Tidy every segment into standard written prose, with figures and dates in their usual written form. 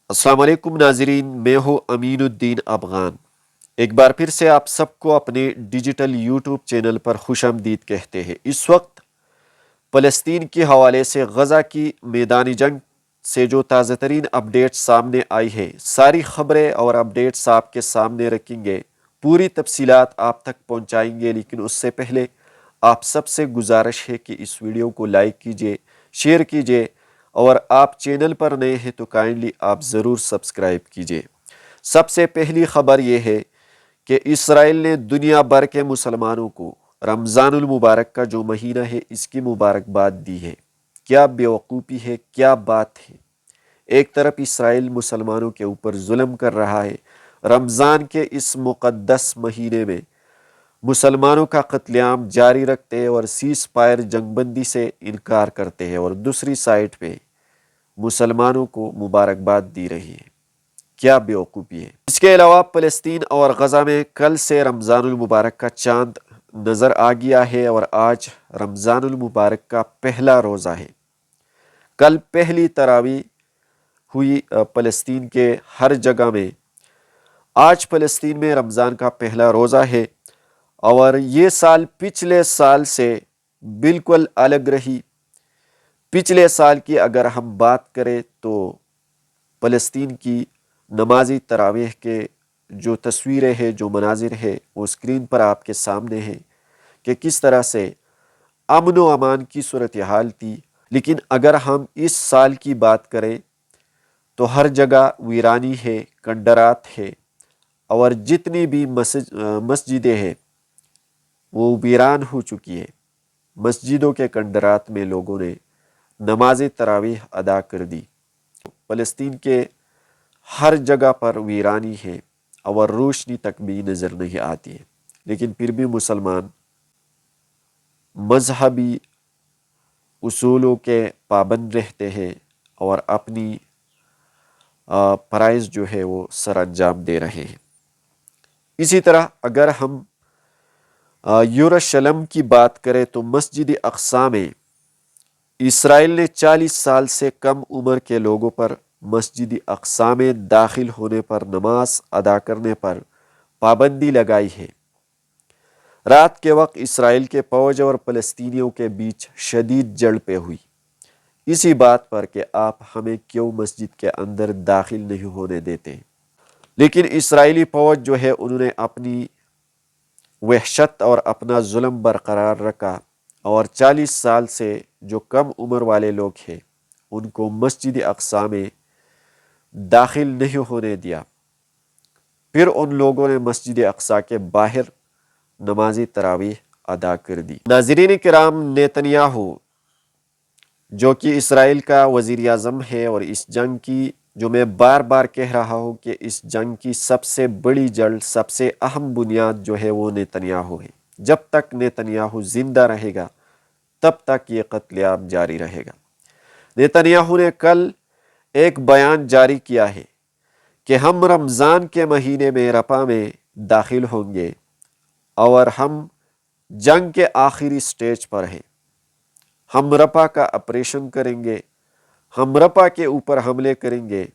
السلام علیکم ناظرین، میں ہوں امین الدین افغان۔ ایک بار پھر سے آپ سب کو اپنے ڈیجیٹل یوٹیوب چینل پر خوش آمدید کہتے ہیں۔ اس وقت فلسطین کے حوالے سے غزہ کی میدانی جنگ سے جو تازہ ترین اپڈیٹ سامنے آئی ہے، ساری خبریں اور اپڈیٹس آپ کے سامنے رکھیں گے، پوری تفصیلات آپ تک پہنچائیں گے۔ لیکن اس سے پہلے آپ سب سے گزارش ہے کہ اس ویڈیو کو لائک کیجئے، شیئر کیجئے، اور آپ چینل پر نئے ہیں تو کائنڈلی آپ ضرور سبسکرائب کیجئے۔ سب سے پہلی خبر یہ ہے کہ اسرائیل نے دنیا بھر کے مسلمانوں کو رمضان المبارک کا جو مہینہ ہے اس کی مبارکباد دی ہے۔ کیا بیوقوفی ہے، کیا بات ہے! ایک طرف اسرائیل مسلمانوں کے اوپر ظلم کر رہا ہے، رمضان کے اس مقدس مہینے میں مسلمانوں کا قتل عام جاری رکھتے ہیں اور سیز فائر جنگ بندی سے انکار کرتے ہیں، اور دوسری سائٹ پہ مسلمانوں کو مبارکباد دی رہی ہے۔ کیا بیوقوفی ہے! اس کے علاوہ فلسطین اور غزہ میں کل سے رمضان المبارک کا چاند نظر آ گیا ہے، اور آج رمضان المبارک کا پہلا روزہ ہے۔ کل پہلی تراویح ہوئی فلسطین کے ہر جگہ میں۔ آج فلسطین میں رمضان کا پہلا روزہ ہے، اور یہ سال پچھلے سال سے بالکل الگ رہی۔ پچھلے سال کی اگر ہم بات کریں تو فلسطین کی نمازی تراویح کے جو تصویریں ہیں، جو مناظر ہے، وہ اسکرین پر آپ کے سامنے ہیں کہ کس طرح سے امن و امان کی صورتحال تھی۔ لیکن اگر ہم اس سال کی بات کریں تو ہر جگہ ویرانی ہے، کھنڈرات ہے، اور جتنی بھی مسجدیں ہیں وہ ویران ہو چکی ہے۔ مسجدوں کے کھنڈرات میں لوگوں نے نماز تراویح ادا کر دی۔ فلسطین کے ہر جگہ پر ویرانی ہے اور روشنی تک بھی نظر نہیں آتی ہے، لیکن پھر بھی مسلمان مذہبی اصولوں کے پابند رہتے ہیں اور اپنی فرائض جو ہے وہ سر انجام دے رہے ہیں۔ اسی طرح اگر ہم یروشلم کی بات کریں تو مسجد اقصی میں اسرائیل نے 40 سال سے کم عمر کے لوگوں پر مسجد اقصی میں داخل ہونے پر، نماز ادا کرنے پر پابندی لگائی ہے۔ رات کے وقت اسرائیل کے فوج اور فلسطینیوں کے بیچ شدید جھڑپیں ہوئی، اسی بات پر کہ آپ ہمیں کیوں مسجد کے اندر داخل نہیں ہونے دیتے۔ لیکن اسرائیلی فوج جو ہے انہوں نے اپنی وحشت اور اپنا ظلم برقرار رکھا، اور 40 سال سے جو کم عمر والے لوگ ہیں ان کو مسجد اقصی میں داخل نہیں ہونے دیا۔ پھر ان لوگوں نے مسجد اقصی کے باہر نماز تراویح ادا کر دی۔ ناظرین کرام، نیتنیاہو جو کہ اسرائیل کا وزیر اعظم ہے، اور اس جنگ کی جو میں بار بار کہہ رہا ہوں کہ اس جنگ کی سب سے بڑی جڑ، سب سے اہم بنیاد جو ہے وہ نیتنیاہو ہے۔ جب تک نیتنیاہو زندہ رہے گا تب تک یہ قتل عام جاری رہے گا۔ نیتنیاہو نے کل ایک بیان جاری کیا ہے کہ ہم رمضان کے مہینے میں رفح میں داخل ہوں گے، اور ہم جنگ کے آخری سٹیج پر ہیں۔ ہم رفح کا آپریشن کریں گے، ہم رفح کے اوپر حملے کریں گے۔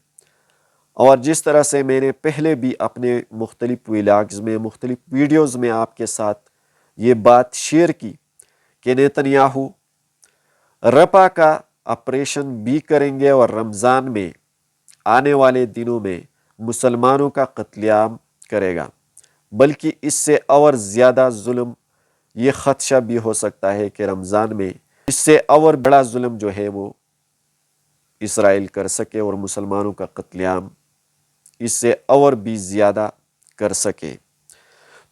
اور جس طرح سے میں نے پہلے بھی اپنے مختلف ولاگز میں، مختلف ویڈیوز میں آپ کے ساتھ یہ بات شیئر کی کہ نیتنیاہو رفح کا آپریشن بھی کریں گے، اور رمضان میں آنے والے دنوں میں مسلمانوں کا قتل عام کرے گا۔ بلکہ اس سے اور زیادہ ظلم، یہ خدشہ بھی ہو سکتا ہے کہ رمضان میں اس سے اور بڑا ظلم جو ہے وہ اسرائیل کر سکے، اور مسلمانوں کا قتل عام اس سے اور بھی زیادہ کر سکے۔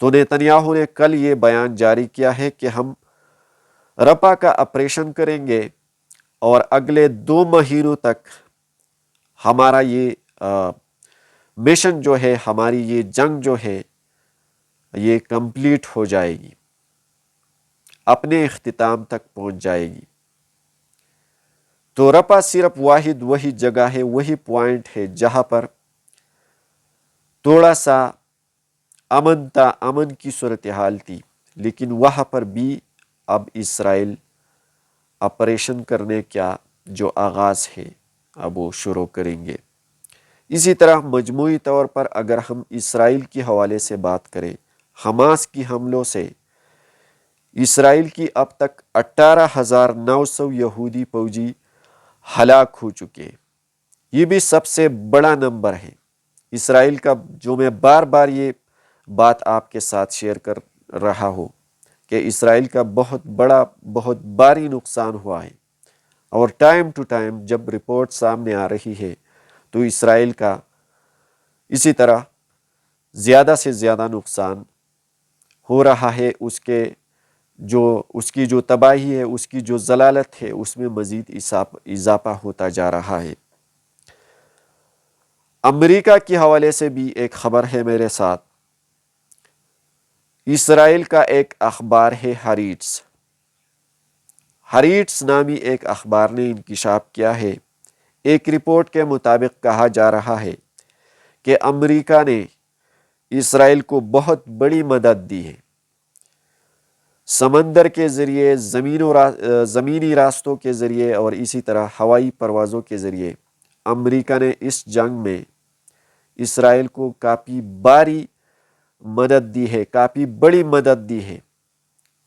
تو نیتنیاہو نے کل یہ بیان جاری کیا ہے کہ ہم رفح کا آپریشن کریں گے، اور اگلے 2 مہینوں تک ہمارا یہ مشن جو ہے، ہماری یہ جنگ جو ہے یہ کمپلیٹ ہو جائے گی، اپنے اختتام تک پہنچ جائے گی۔ تو رفح صرف واحد وہی جگہ ہے، وہی پوائنٹ ہے جہاں پر تھوڑا سا امن کی صورتحال تھی، لیکن وہاں پر بھی اب اسرائیل آپریشن کرنے کا جو آغاز ہے اب وہ شروع کریں گے۔ اسی طرح مجموعی طور پر اگر ہم اسرائیل کے حوالے سے بات کریں، حماس کی حملوں سے اسرائیل کی اب تک 18,900 یہودی فوجی ہلاک ہو چکے. یہ بھی سب سے بڑا نمبر ہے اسرائیل کا، جو میں بار بار یہ بات آپ کے ساتھ شیئر کر رہا ہوں کہ اسرائیل کا بہت بڑا، بہت بھاری نقصان ہوا ہے. اور ٹائم ٹو ٹائم جب رپورٹ سامنے آ رہی ہے تو اسرائیل کا اسی طرح زیادہ سے زیادہ نقصان ہو رہا ہے. اس کی جو تباہی ہے، اس کی جو ضلالت ہے، اس میں مزید اضافہ ہوتا جا رہا ہے. امریکہ کے حوالے سے بھی ایک خبر ہے میرے ساتھ. اسرائیل کا ایک اخبار ہے ہریٹس نامی ایک اخبار نے انکشاف کیا ہے. ایک رپورٹ کے مطابق کہا جا رہا ہے کہ امریکہ نے اسرائیل کو بہت بڑی مدد دی ہے. سمندر کے ذریعے، زمینی راستوں کے ذریعے اور اسی طرح ہوائی پروازوں کے ذریعے امریکہ نے اس جنگ میں اسرائیل کو کافی بھاری مدد دی ہے، کافی بڑی مدد دی ہے.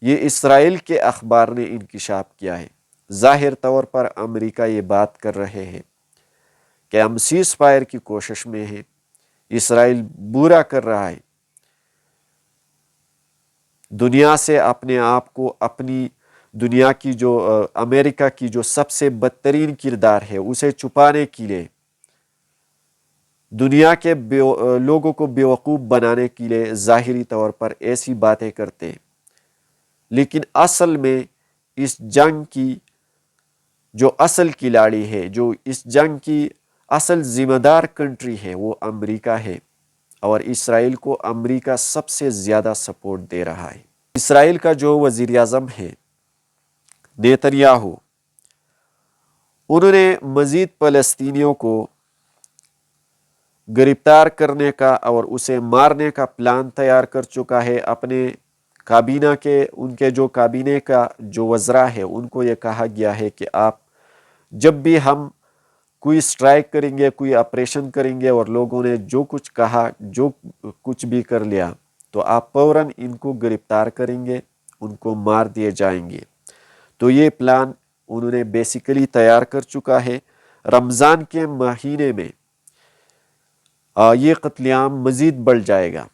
یہ اسرائیل کے اخبار نے انکشاف کیا ہے. ظاہر طور پر امریکہ یہ بات کر رہے ہیں کہ ہم سیز فائر کی کوشش میں ہیں، اسرائیل برا کر رہا ہے، دنیا سے اپنے آپ کو، اپنی دنیا کی جو امریکہ کی جو سب سے بدترین کردار ہے اسے چھپانے کے لیے، دنیا کے لوگوں کو بیوقوف بنانے کے لیے ظاہری طور پر ایسی باتیں کرتے ہیں. لیکن اصل میں اس جنگ کی جو اصل کھلاڑی ہے، جو اس جنگ کی اصل ذمہ دار کنٹری ہے، وہ امریکہ ہے. اور اسرائیل کو امریکہ سب سے زیادہ سپورٹ دے رہا ہے. اسرائیل کا جو وزیر اعظم ہے نیتنیاہو، انہوں نے مزید فلسطینیوں کو گرفتار کرنے کا اور اسے مارنے کا پلان تیار کر چکا ہے. اپنے ان کے جو کابینہ کا جو وزراء ہے ان کو یہ کہا گیا ہے کہ آپ جب بھی ہم کوئی سٹرائک کریں گے، کوئی آپریشن کریں گے اور لوگوں نے جو کچھ کہا، جو کچھ بھی کر لیا، تو آپ فوراً ان کو گرفتار کریں گے، ان کو مار دیے جائیں گے. تو یہ پلان انہوں نے بیسیکلی تیار کر چکا ہے. رمضان کے مہینے میں یہ قتل عام مزید بڑھ جائے گا.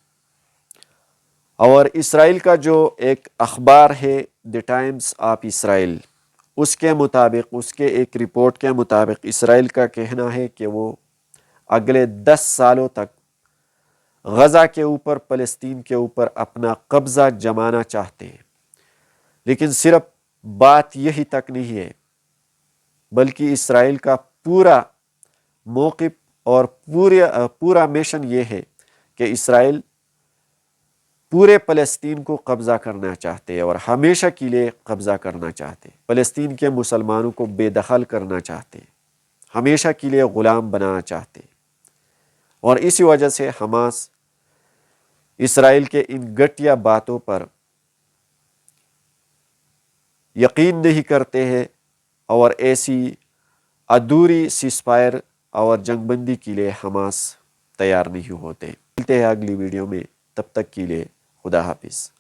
اور اسرائیل کا جو ایک اخبار ہے دی ٹائمز آف اسرائیل، اس کے مطابق، اس کے ایک رپورٹ کے مطابق اسرائیل کا کہنا ہے کہ وہ اگلے 10 سالوں تک غزہ کے اوپر، فلسطین کے اوپر اپنا قبضہ جمانا چاہتے ہیں. لیکن صرف بات یہی تک نہیں ہے، بلکہ اسرائیل کا پورا موقف اور پورا مشن یہ ہے کہ اسرائیل پورے فلسطین کو قبضہ کرنا چاہتے اور ہمیشہ کے لیے قبضہ کرنا چاہتے، فلسطین کے مسلمانوں کو بے دخل کرنا چاہتے، ہمیشہ کے لیے غلام بنانا چاہتے. اور اسی وجہ سے حماس اسرائیل کے ان گھٹیا باتوں پر یقین نہیں کرتے ہیں اور ایسی ادھوری سیز فائر اور جنگ بندی کے لیے حماس تیار نہیں ہوتے. ملتے ہیں اگلی ویڈیو میں، تب تک کے لیے خدا حافظ.